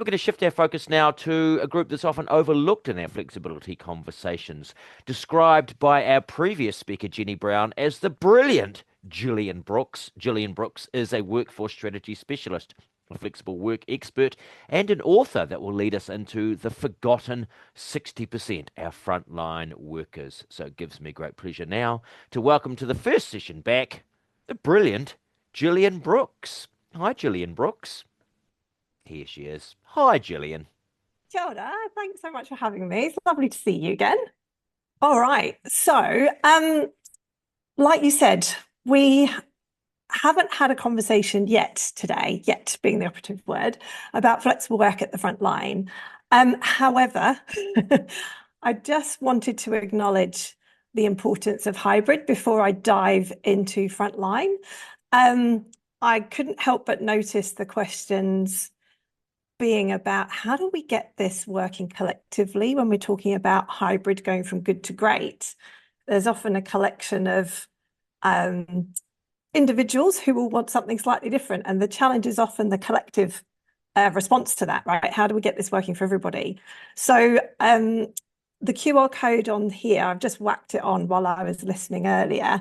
we're going to shift our focus now to a group that's often overlooked in our flexibility conversations, described by our previous speaker, Jenny Brown, as the brilliant Gillian Brooks. Gillian Brooks is a workforce strategy specialist, a flexible work expert, and an author that will lead us into the forgotten 60%, our frontline workers. So it gives me great pleasure now to welcome to the first session back the brilliant Gillian Brooks. Hi, Gillian Brooks. Here she is. Hi, Gillian. Kia ora. Thanks so much for having me. It's lovely to see you again. All right. So, like you said, we haven't had a conversation yet today, yet being the operative word, about flexible work at the front line. However, I just wanted to acknowledge the importance of hybrid before I dive into frontline. I couldn't help but notice the questions being about how do we get this working collectively when we're talking about hybrid going from good to great. There's often a collection of individuals who will want something slightly different, and the challenge is often the collective response to that, right? How do we get this working for everybody? So the QR code on here, I've just whacked it on while I was listening earlier.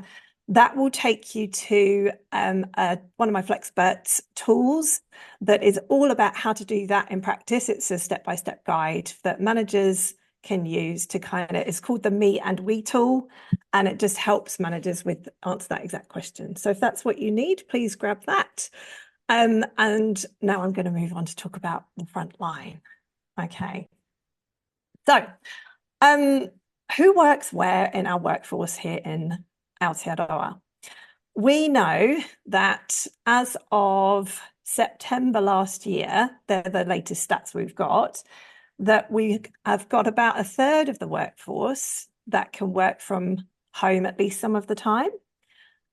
That will take you to one of my Flexperts tools that is all about how to do that in practice. It's a step-by-step guide that managers can use to it's called the Me and We tool, and it just helps managers with answer that exact question. So if that's what you need, please grab that. And now I'm going to move on to talk about the front line. Okay. So who works where in our workforce here in Aotearoa? We know that as of September last year, they're the latest stats we've got, that we have got about a third of the workforce that can work from home at least some of the time,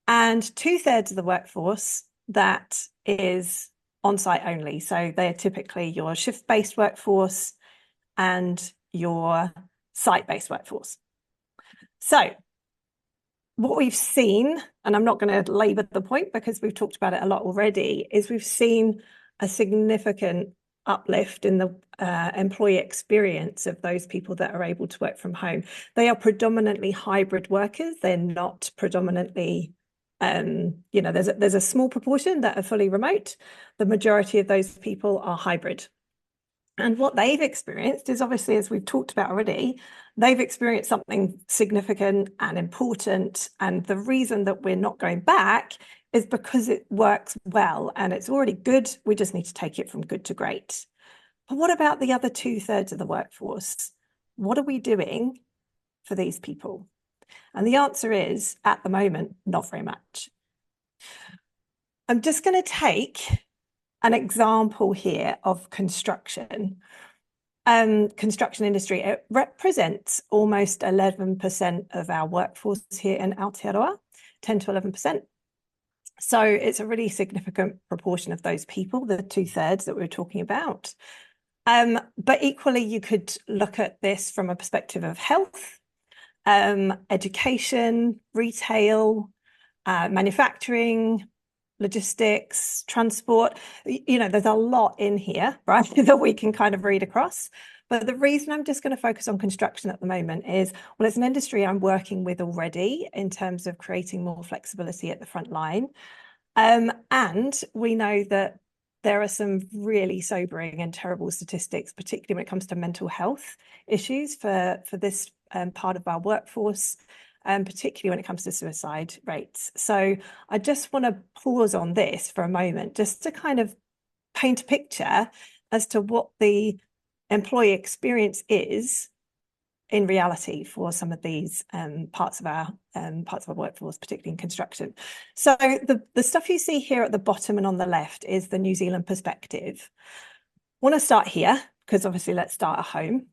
and 2/3 of the workforce that is on-site only. So they're typically your shift-based workforce and your site-based workforce. So what we've seen, and I'm not going to labour the point because we've talked about it a lot already, is we've seen a significant uplift in the employee experience of those people that are able to work from home. They are predominantly hybrid workers. They're not predominantly, there's a small proportion that are fully remote. The majority of those people are hybrid. And what they've experienced is, obviously, as we've talked about already, they've experienced something significant and important. And the reason that we're not going back is because it works well and it's already good. We just need to take it from good to great. But what about the other 2/3 of the workforce? What are we doing for these people? And the answer is, at the moment, not very much. I'm just going to take an example here of construction. Construction industry, it represents almost 11% of our workforce here in Aotearoa, 10 to 11%. So it's a really significant proportion of those people, the 2/3 that we're talking about. But equally, you could look at this from a perspective of health, education, retail, manufacturing, logistics, transport. There's a lot in here, right, that we can kind of read across. But the reason I'm just going to focus on construction at the moment is, well, it's an industry I'm working with already in terms of creating more flexibility at the front line. And we know that there are some really sobering and terrible statistics, particularly when it comes to mental health issues for this part of our workforce, particularly when it comes to suicide rates. So I just want to pause on this for a moment, just to kind of paint a picture as to what the employee experience is in reality for some of these parts of our workforce, particularly in construction. So the stuff you see here at the bottom and on the left is the New Zealand perspective. I want to start here because obviously let's start at home.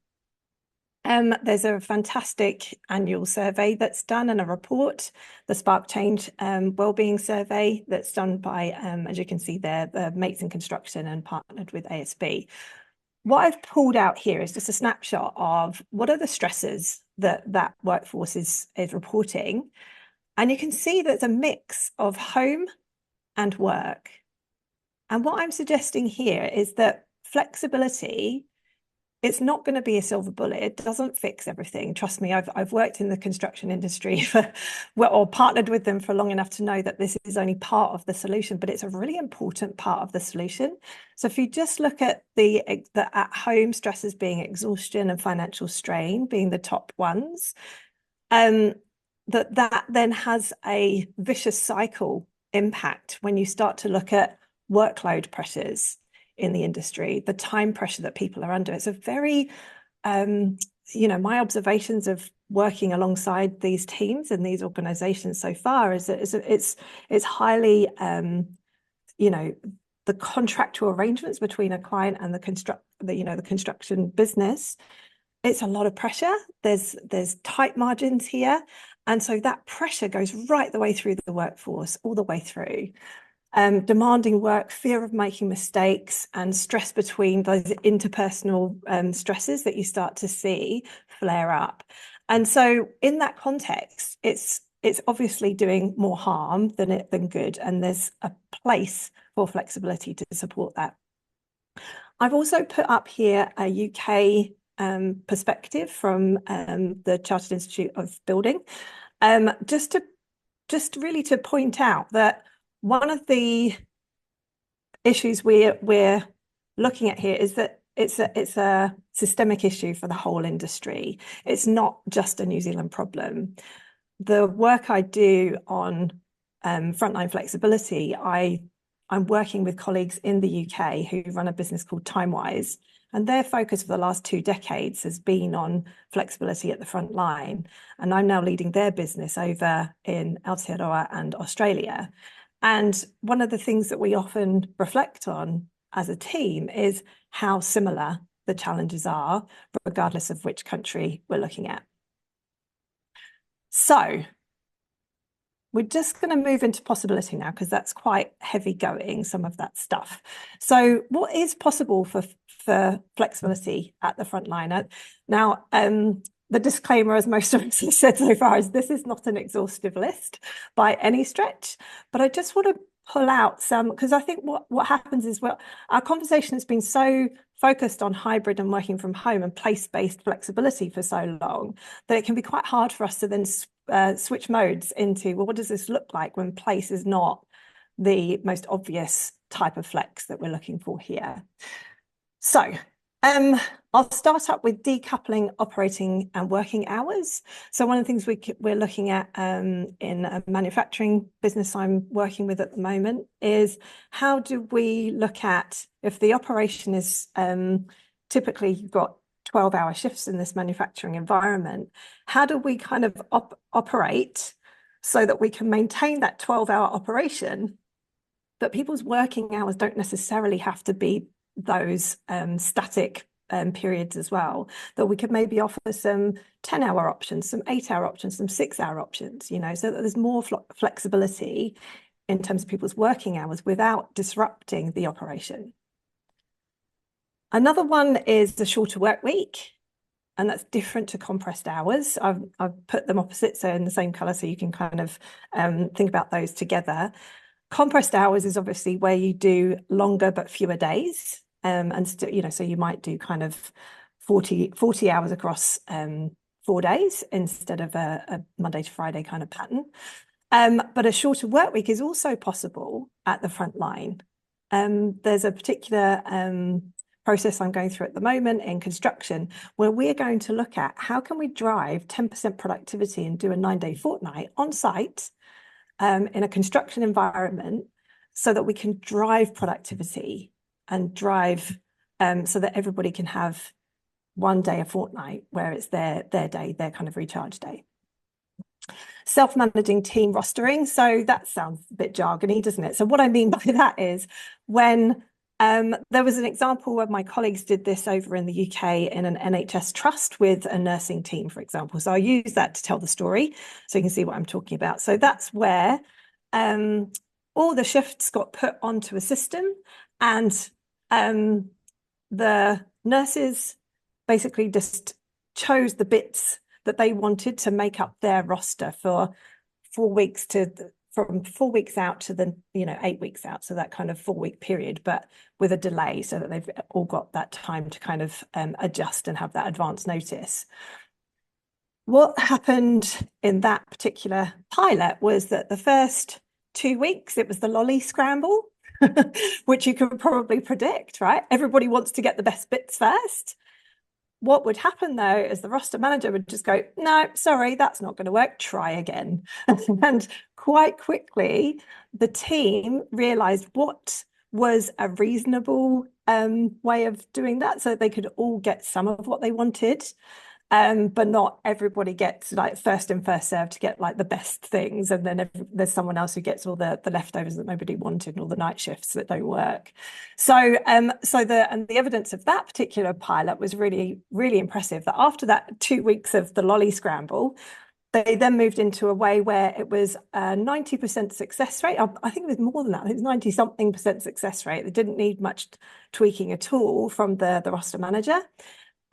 There's a fantastic annual survey that's done and a report, the Spark Change Wellbeing Survey, that's done by, as you can see there, the Mates in Construction and partnered with ASB. What I've pulled out here is just a snapshot of what are the stresses that workforce is reporting. And you can see there's a mix of home and work. And what I'm suggesting here is that flexibility, it's not going to be a silver bullet. It doesn't fix everything. Trust me, I've worked in the construction industry or partnered with them for long enough to know that this is only part of the solution, but it's a really important part of the solution. So if you just look at the at-home stresses being exhaustion and financial strain being the top ones, that then has a vicious cycle impact when you start to look at workload pressures in the industry, the time pressure that people are under. It's a very, my observations of working alongside these teams and these organizations so far is that it's highly, the contractual arrangements between a client and the construction business. It's a lot of pressure. There's tight margins here. And so that pressure goes right the way through the workforce, all the way through. Demanding work, fear of making mistakes, and stress between those interpersonal stresses that you start to see flare up. And so in that context, it's obviously doing more harm than good. And there's a place for flexibility to support that. I've also put up here a UK perspective from the Chartered Institute of Building, just really to point out that one of the issues we're looking at here is that it's a systemic issue for the whole industry. It's not just a New Zealand problem. The work I do on frontline flexibility, I'm working with colleagues in the UK who run a business called Timewise, and their focus for the last 2 decades has been on flexibility at the front line. And I'm now leading their business over in Aotearoa and Australia. And one of the things that we often reflect on as a team is how similar the challenges are, regardless of which country we're looking at. So we're just going to move into possibility now, because that's quite heavy going, some of that stuff. So what is possible for flexibility at the front line? Now, the disclaimer, as most of us have said so far, is this is not an exhaustive list by any stretch, but I just want to pull out some, because I think what happens is, well, our conversation has been so focused on hybrid and working from home and place-based flexibility for so long that it can be quite hard for us to then switch modes into, well, what does this look like when place is not the most obvious type of flex that we're looking for here? So I'll start up with decoupling operating and working hours. So one of the things we're looking at in a manufacturing business I'm working with at the moment is, how do we look at, if the operation is typically you've got 12-hour shifts in this manufacturing environment, how do we kind of operate so that we can maintain that 12-hour operation, but people's working hours don't necessarily have to be those static periods as well, that we could maybe offer some 10-hour options, some 8-hour options, some 6-hour options, so that there's more flexibility in terms of people's working hours without disrupting the operation. Another one is the shorter work week, and that's different to compressed hours. I've put them opposite, so in the same color, so you can kind of think about those together. Compressed hours is obviously where you do longer but fewer days. And so you might do kind of 40 hours across 4 days instead of a Monday to Friday kind of pattern. But a shorter work week is also possible at the front line. There's a particular process I'm going through at the moment in construction where we're going to look at how can we drive 10% productivity and do a 9-day fortnight on site in a construction environment, so that we can drive productivity and drive so that everybody can have 1 day a fortnight where it's their day, their kind of recharge day. Self-managing team rostering. So that sounds a bit jargony, doesn't it? So what I mean by that is, when there was an example where my colleagues did this over in the UK in an NHS trust with a nursing team, for example. So I'll use that to tell the story so you can see what I'm talking about. So that's where all the shifts got put onto a system, and the nurses basically just chose the bits that they wanted to make up their roster for 4 weeks to from 4 weeks out to the 8 weeks out, so that kind of 4-week period, but with a delay so that they've all got that time to kind of adjust and have that advance notice. What happened in that particular pilot was that the first 2 weeks, it was the lolly scramble, which you could probably predict, right? Everybody wants to get the best bits first. What would happen though is the roster manager would just go, no, sorry, that's not going to work. Try again. And quite quickly, the team realized what was a reasonable way of doing that so they could all get some of what they wanted. But not everybody gets like first in, first served to get like the best things. And then there's someone else who gets all the leftovers that nobody wanted and all the night shifts that don't work. So the evidence of that particular pilot was really, really impressive, that after that 2 weeks of the lolly scramble, they then moved into a way where it was a 90% success rate. I think it was more than that. I think it was 90-something% success rate. They didn't need much tweaking at all from the roster manager.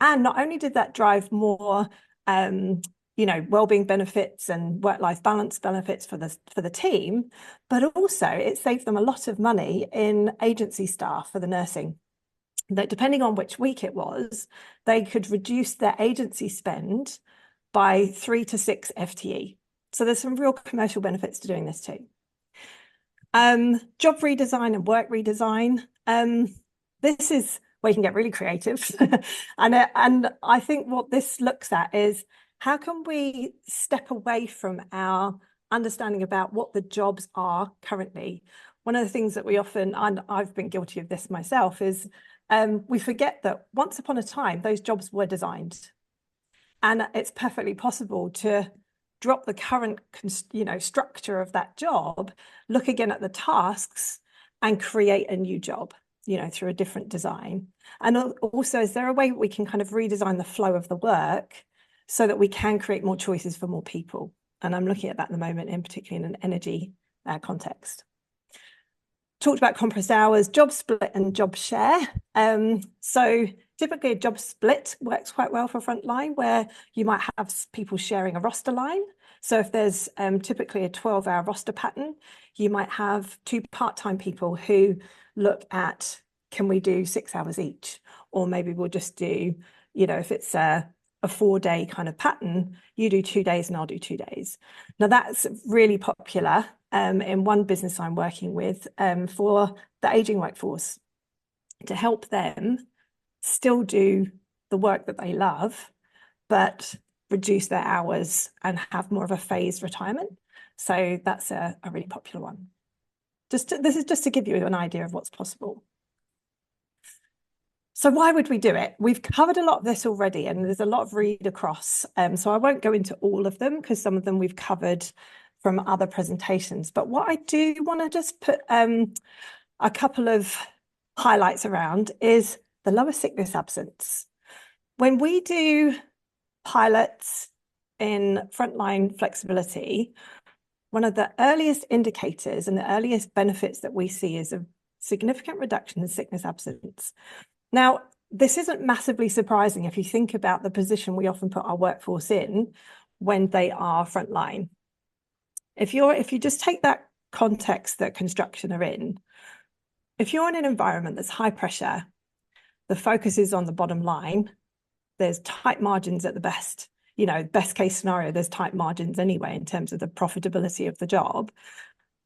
And not only did that drive more, well-being benefits and work-life balance benefits for the team, but also it saved them a lot of money in agency staff for the nursing. That depending on which week it was, they could reduce their agency spend by 3 to 6 FTE. So there's some real commercial benefits to doing this too. Job redesign and work redesign. This is where you can get really creative. and I think what this looks at is how can we step away from our understanding about what the jobs are currently. One of the things that we often, and I've been guilty of this myself, is we forget that once upon a time, those jobs were designed. And it's perfectly possible to drop the current structure of that job, look again at the tasks and create a new job, through a different design. And also, is there a way we can kind of redesign the flow of the work so that we can create more choices for more people? And I'm looking at that at the moment, in particularly in an energy context. Talked about compressed hours, job split and job share. So typically a job split works quite well for frontline, where you might have people sharing a roster line. So if there's typically a 12-hour roster pattern, you might have 2 part-time people who look at, can we do 6 hours each? Or maybe we'll just do, if it's a 4-day kind of pattern, you do 2 days and I'll do 2 days. Now that's really popular in one business I'm working with for the aging workforce, to help them still do the work that they love, but reduce their hours and have more of a phased retirement. So that's a really popular one. This is just to give you an idea of what's possible. So why would we do it? We've covered a lot of this already, and there's a lot of read across. So I won't go into all of them because some of them we've covered from other presentations. But what I do want to just put a couple of highlights around is the lower sickness absence. When we do pilots in frontline flexibility, one of the earliest indicators and the earliest benefits that we see is a significant reduction in sickness absence. Now, this isn't massively surprising if you think about the position we often put our workforce in when they are frontline. If you just take that context that construction are in, if you're in an environment that's high pressure, the focus is on the bottom line, there's tight margins at the best. Best case scenario, there's tight margins anyway in terms of the profitability of the job.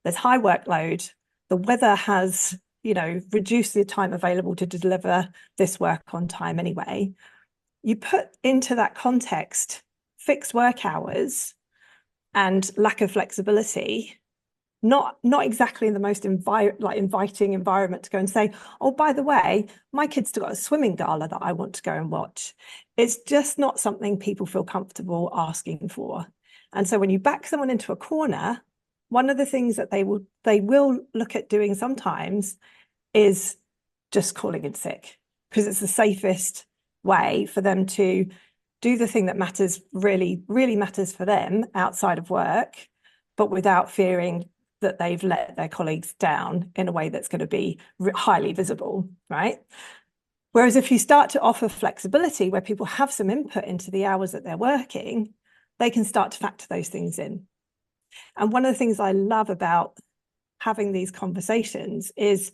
There's high workload. The weather has, reduced the time available to deliver this work on time anyway. You put into that context fixed work hours and lack of flexibility, not exactly the most inviting environment to go and say, oh, by the way, my kid's still got a swimming gala that I want to go and watch. It's just not something people feel comfortable asking for. And so when you back someone into a corner, one of the things that they will look at doing sometimes is just calling in sick, because it's the safest way for them to do the thing that matters, really, really matters for them outside of work, but without fearing that they've let their colleagues down in a way that's going to be highly visible, right? Whereas if you start to offer flexibility where people have some input into the hours that they're working, they can start to factor those things in. And one of the things I love about having these conversations is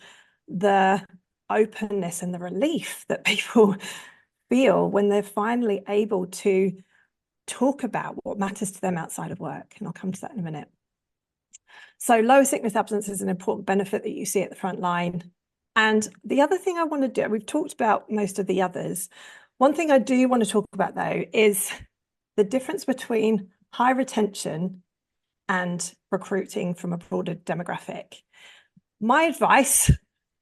the openness and the relief that people feel when they're finally able to talk about what matters to them outside of work. And I'll come to that in a minute. So lower sickness absence is an important benefit that you see at the front line. And the other thing I want to do, we've talked about most of the others. One thing I do want to talk about, though, is the difference between high retention and recruiting from a broader demographic. My advice,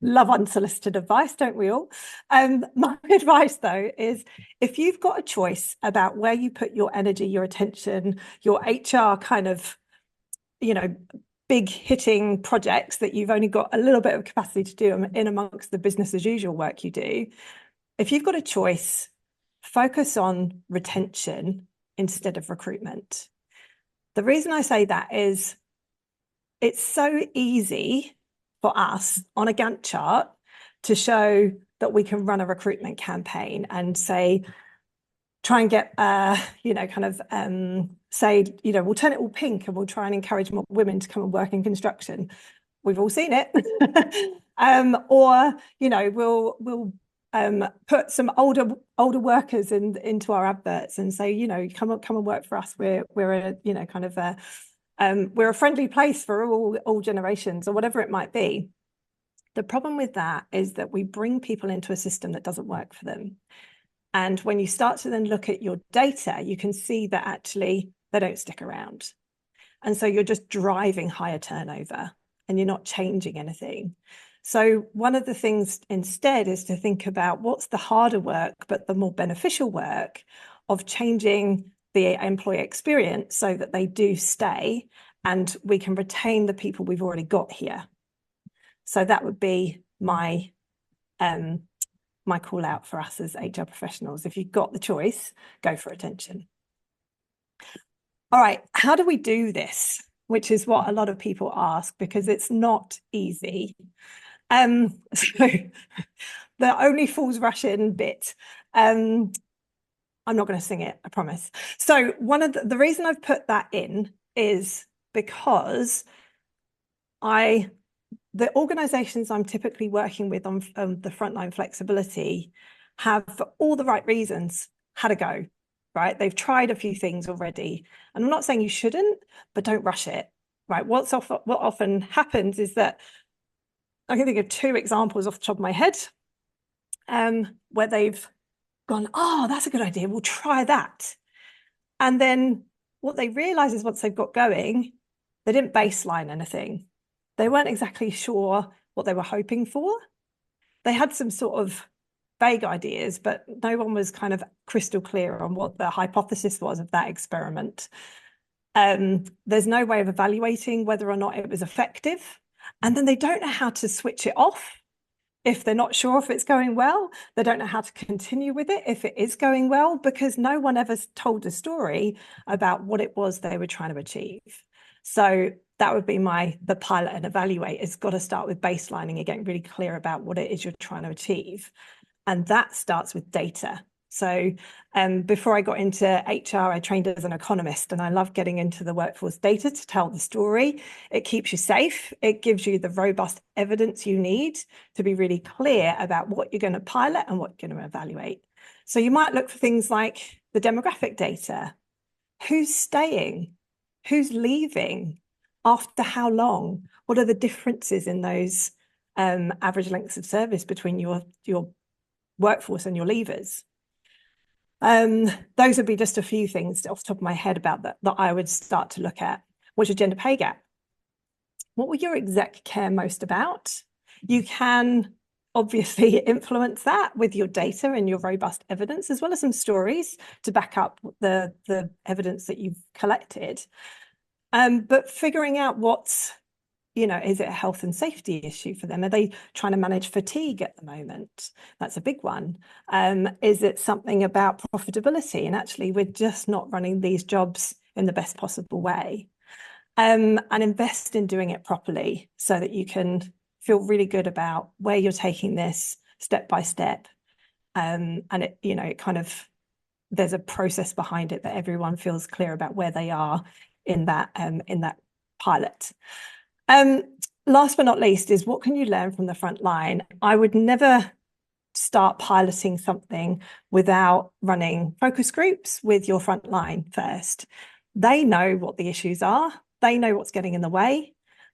love unsolicited advice, don't we all? My advice, though, is if you've got a choice about where you put your energy, your attention, your HR kind of, big hitting projects that you've only got a little bit of capacity to do in amongst the business as usual work you do, if you've got a choice, focus on retention instead of recruitment. The reason I say that is it's so easy for us on a Gantt chart to show that we can run a recruitment campaign and say, try and get, say, we'll turn it all pink and we'll try and encourage more women to come and work in construction. We've all seen it. Or, we'll put some older workers into our adverts and say, come and work for us. We're a friendly place for all generations, or whatever it might be. The problem with that is that we bring people into a system that doesn't work for them. And when you start to then look at your data, you can see that actually they don't stick around. And so you're just driving higher turnover and you're not changing anything. So one of the things instead is to think about what's the harder work, but the more beneficial work of changing the employee experience so that they do stay and we can retain the people we've already got here. So that would be my call out for us as HR professionals. If you've got the choice, go for retention. All right, how do we do this? Which is what a lot of people ask, because it's not easy. So the only fools rush in bit. I'm not going to sing it, I promise. So one of the reason I've put that in is because the organizations I'm typically working with on the frontline flexibility have, for all the right reasons, had a go, right? They've tried a few things already. And I'm not saying you shouldn't, but don't rush it, right? What often happens is that I can think of 2 examples off the top of my head where they've gone, oh, that's a good idea, we'll try that. And then what they realize is once they've got going, they didn't baseline anything. They weren't exactly sure what they were hoping for. They had some sort of vague ideas, but no one was kind of crystal clear on what the hypothesis was of that experiment. There's no way of evaluating whether or not it was effective. And then they don't know how to switch it off if they're not sure if it's going well. They don't know how to continue with it if it is going well, because no one ever told a story about what it was they were trying to achieve. So that would be the pilot and evaluate. It's got to start with baselining and getting really clear about what it is you're trying to achieve. And that starts with data. So before I got into HR, I trained as an economist, and I love getting into the workforce data to tell the story. It keeps you safe. It gives you the robust evidence you need to be really clear about what you're going to pilot and what you're going to evaluate. So you might look for things like the demographic data. Who's staying? Who's leaving? After how long? What are the differences in those average lengths of service between your workforce and your leavers? Those would be just a few things off the top of my head about that I would start to look at. What's your gender pay gap? What will your exec care most about? You can obviously influence that with your data and your robust evidence, as well as some stories to back up the evidence that you've collected. But figuring out what's, is it a health and safety issue for them? Are they trying to manage fatigue at the moment? That's a big one. Is it something about profitability? And actually, we're just not running these jobs in the best possible way. And invest in doing it properly so that you can feel really good about where you're taking this step by step. And it kind of, there's a process behind it that everyone feels clear about where they are in that pilot. Last but not least is, what can you learn from the front line? I would never start piloting something without running focus groups with your front line first. They know what the issues are. They know what's getting in the way.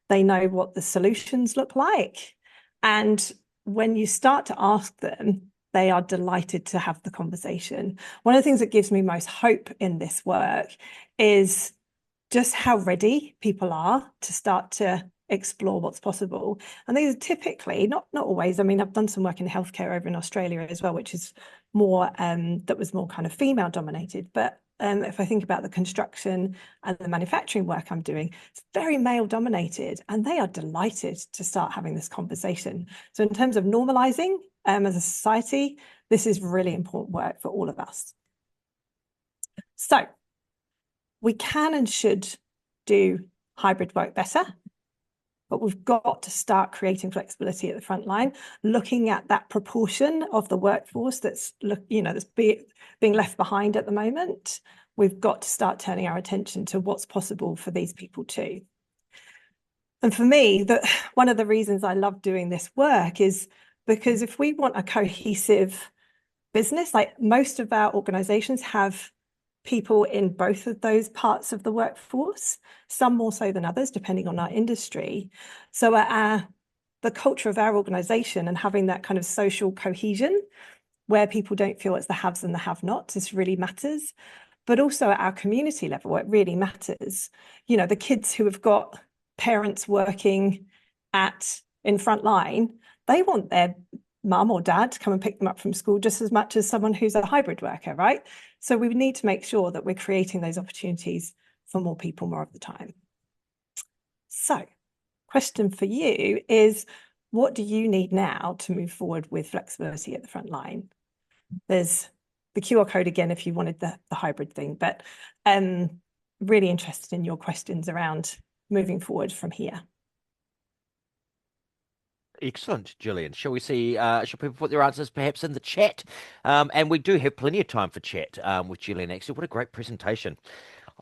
They know what the solutions look like. And when you start to ask them, they are delighted to have the conversation. One of the things that gives me most hope in this work is just how ready people are to start to explore what's possible. And these are typically, not always, I mean, I've done some work in healthcare over in Australia as well, which is more, that was more kind of female dominated. But if I think about the construction and the manufacturing work I'm doing, it's very male dominated, and they are delighted to start having this conversation. So in terms of normalizing as a society, this is really important work for all of us. So we can and should do hybrid work better, but we've got to start creating flexibility at the front line, looking at that proportion of the workforce that's being left behind at the moment. We've got to start turning our attention to what's possible for these people too. And for me, one of the reasons I love doing this work is because if we want a cohesive business, like most of our organizations have people in both of those parts of the workforce, some more so than others, depending on our industry. So the culture of our organization and having that kind of social cohesion where people don't feel it's the haves and the have-nots, this really matters. But also at our community level, it really matters. You know, the kids who have got parents working in front line, they want their mum or dad to come and pick them up from school just as much as someone who's a hybrid worker, right? So we need to make sure that we're creating those opportunities for more people more of the time. So, question for you is, what do you need now to move forward with flexibility at the front line? There's the QR code again if you wanted the hybrid thing, but really interested in your questions around moving forward from here. Excellent, Gillian. Shall we see, shall people put their answers perhaps in the chat? And we do have plenty of time for chat with Gillian. Actually, what a great presentation.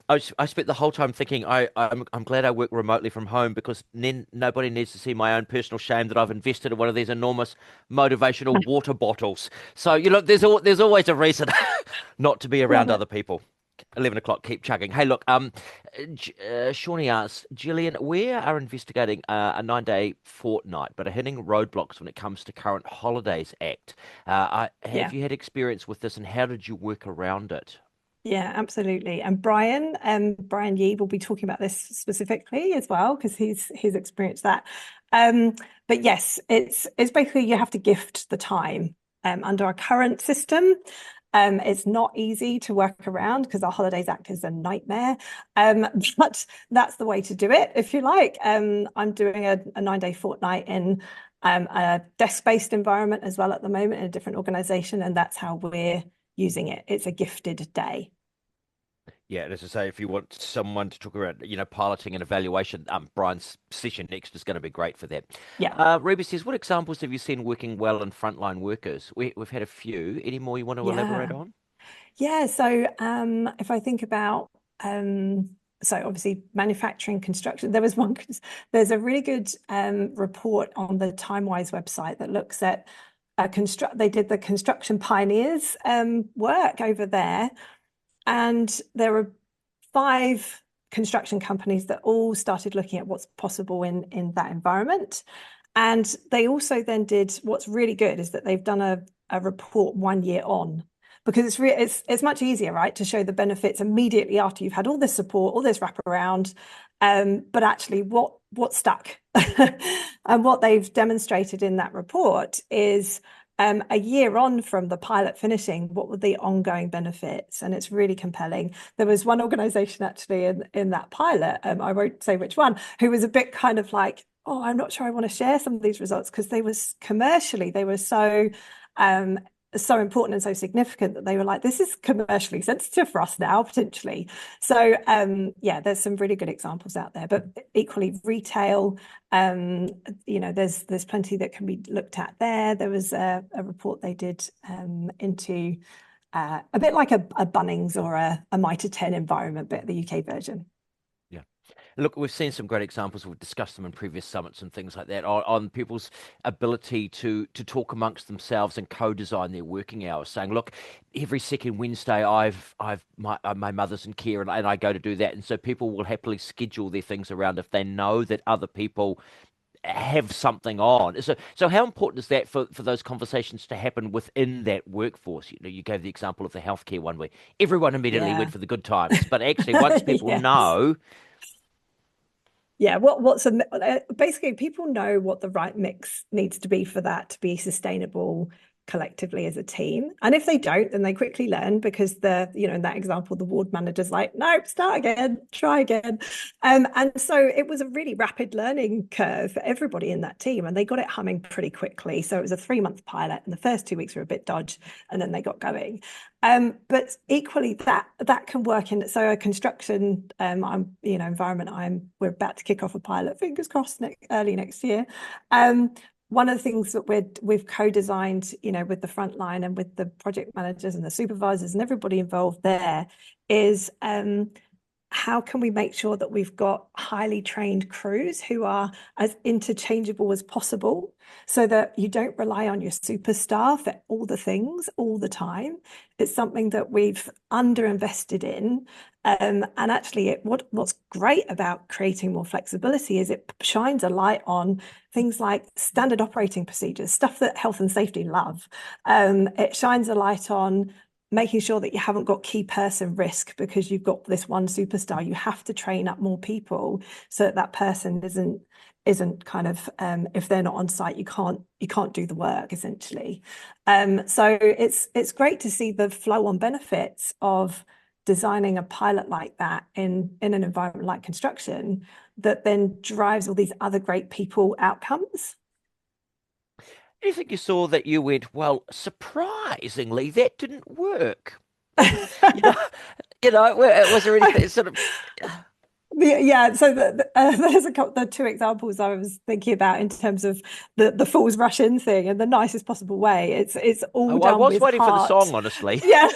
I spent the whole time thinking I'm glad I work remotely from home, because then nobody needs to see my own personal shame that I've invested in one of these enormous motivational water bottles. So, you know, there's always a reason not to be around other people. 11 o'clock, keep chugging. Hey, look, Shawnee asks, Gillian, we are investigating a 9-day fortnight, but are hitting roadblocks when it comes to current Holidays Act. Have you had experience with this, and how did you work around it? Yeah, absolutely. And Brian Yee will be talking about this specifically as well, because he's experienced that. But yes, it's basically you have to gift the time. Under our current system, it's not easy to work around because our Holidays Act is a nightmare. But that's the way to do it, if you like. I'm doing a 9-day fortnight in a desk-based environment as well at the moment in a different organization, and that's how we're using it. It's a gifted day. Yeah, and as I say, if you want someone to talk about, piloting and evaluation, Brian's session next is going to be great for that. Yeah. Ruby says, what examples have you seen working well in frontline workers? We've had a few. Any more you want to elaborate on? Yeah. So if I think about, so obviously manufacturing, construction, there's a really good report on the Timewise website that looks at they did the Construction Pioneers work over there. And there were 5 construction companies that all started looking at what's possible in that environment. And they also then did, what's really good is that they've done a report 1 year on, because it's much easier, right, to show the benefits immediately after you've had all this support, all this wraparound, but actually what stuck. And what they've demonstrated in that report is a year on from the pilot finishing, what were the ongoing benefits? And it's really compelling. There was one organization actually in that pilot, I won't say which one, who was a bit kind of like, oh, I'm not sure I want to share some of these results, because they were so important and so significant that they were like, this is commercially sensitive for us now, potentially. So yeah, there's some really good examples out there, but equally retail, there's plenty that can be looked at there. There was a report they did into a bit like a Bunnings or a Mitre 10 environment, but the UK version. Yeah. Look, we've seen some great examples. We've discussed them in previous summits and things like that on people's ability to talk amongst themselves and co-design their working hours. Saying, look, every second Wednesday, my mother's in care and I go to do that, and so people will happily schedule their things around if they know that other people have something on. So how important is that for those conversations to happen within that workforce? You know, you gave the example of the healthcare one where everyone immediately went Yeah. for the good times, but actually once people Yes. know. Yeah, basically people know what the right mix needs to be for that to be sustainable collectively as a team. And if they don't, then they quickly learn because in that example, the ward manager's like, nope, start again, try again. And so it was a really rapid learning curve for everybody in that team, and they got it humming pretty quickly. So it was a 3-month pilot, and the first 2 weeks were a bit dodgy, and then they got going. But equally, that can work in a construction environment. We're about to kick off a pilot, fingers crossed, early next year. One of the things that we've co-designed, with the frontline and with the project managers and the supervisors and everybody involved there is how can we make sure that we've got highly trained crews who are as interchangeable as possible so that you don't rely on your superstar for all the things all the time. It's something that we've underinvested in. And actually, what's great about creating more flexibility is it shines a light on things like standard operating procedures, stuff that health and safety love. It shines a light on making sure that you haven't got key person risk because you've got this one superstar. You have to train up more people so that person isn't kind of if they're not on site, you can't do the work essentially. So it's great to see the flow on benefits of designing a pilot like that in an environment like construction that then drives all these other great people outcomes. Do you think you saw that you went, well, surprisingly, that didn't work? Like, you know, was there anything sort of, Yeah, so there's the two examples I was thinking about in terms of the fools rush in thing in the nicest possible way. It's all I done was with waiting for the heart. song, honestly. Yeah,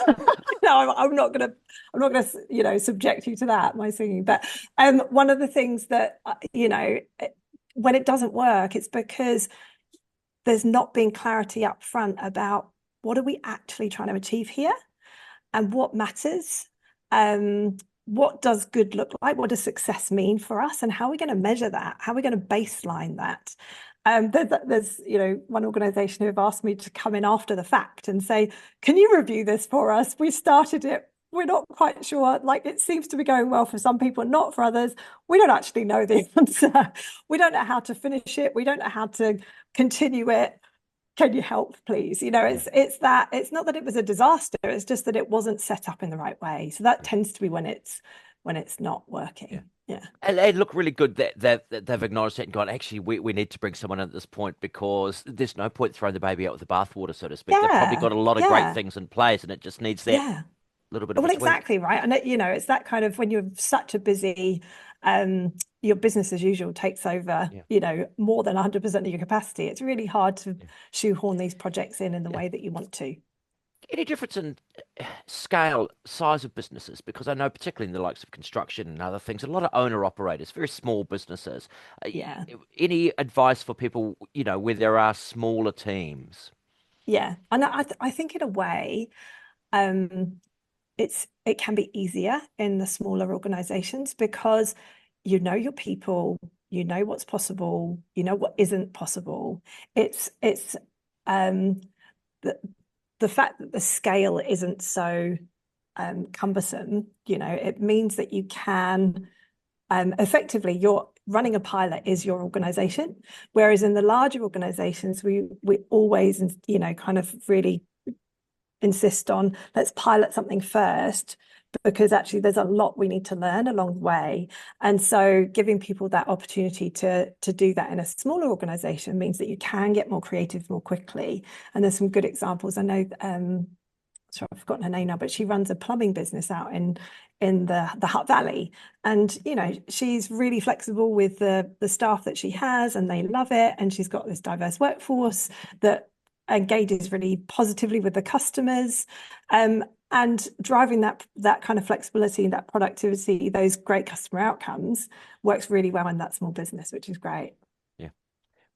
no, I'm not gonna subject you to that, my singing. But one of the things that when it doesn't work, it's because there's not been clarity up front about what are we actually trying to achieve here and what matters. What does good look like? What does success mean for us? And how are we going to measure that? How are we going to baseline that? There's one organization who have asked me to come in after the fact and say, can you review this for us? We started it. We're not quite sure. Like, it seems to be going well for some people, not for others. We don't actually know the answer. We don't know how to finish it. We don't know how to continue it. Can you help, please? Yeah. It's not that it was a disaster, it's just that it wasn't set up in the right way. So that tends to be when it's not Yeah. working. Yeah. And they look really good that they've acknowledged that and gone, actually, we need to bring someone in at this point because there's no point throwing the baby out with the bathwater, so to speak. They've probably Yeah. got a lot of great Yeah. things in place and it just needs that Yeah. little bit of a Well, tweak. exactly, right. And it's that kind of when you're such a busy, your business as usual takes over, Yeah. more than 100% of your capacity. It's really hard to Yeah. shoehorn these projects in the Yeah. way that you want to. Any difference in scale, size of businesses? Because I know, particularly in the likes of construction and other things, a lot of owner operators, very small businesses. Yeah. Any advice for people, where there are smaller teams? Yeah. And I think in a way, um, it can be easier in the smaller organizations because you know your people, you know what's possible, you know what isn't possible. It's the, the fact that the scale isn't so cumbersome, it means that you can effectively you're running a pilot is your organization, whereas in the larger organizations we always kind of really insist on let's pilot something first because actually there's a lot we need to learn along the way. And so giving people that opportunity to do that in a smaller organization means that you can get more creative more quickly. And there's some good examples. I know sorry, I've forgotten her name now, but she runs a plumbing business out in the Hutt Valley. And she's really flexible with the staff that she has and they love it. And she's got this diverse workforce that engages really positively with the customers. And driving that kind of flexibility, that productivity, those great customer outcomes works really well in that small business, which is great. Yeah.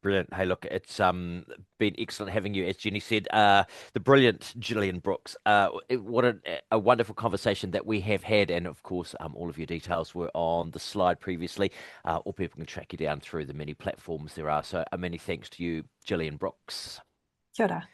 Brilliant. Hey, look, it's been excellent having you, as Jenny said. The brilliant Gillian Brooks. What a wonderful conversation that we have had, and of course, all of your details were on the slide previously. Or people can track you down through the many platforms there are. So, many thanks to you, Gillian Brooks. Kia ora.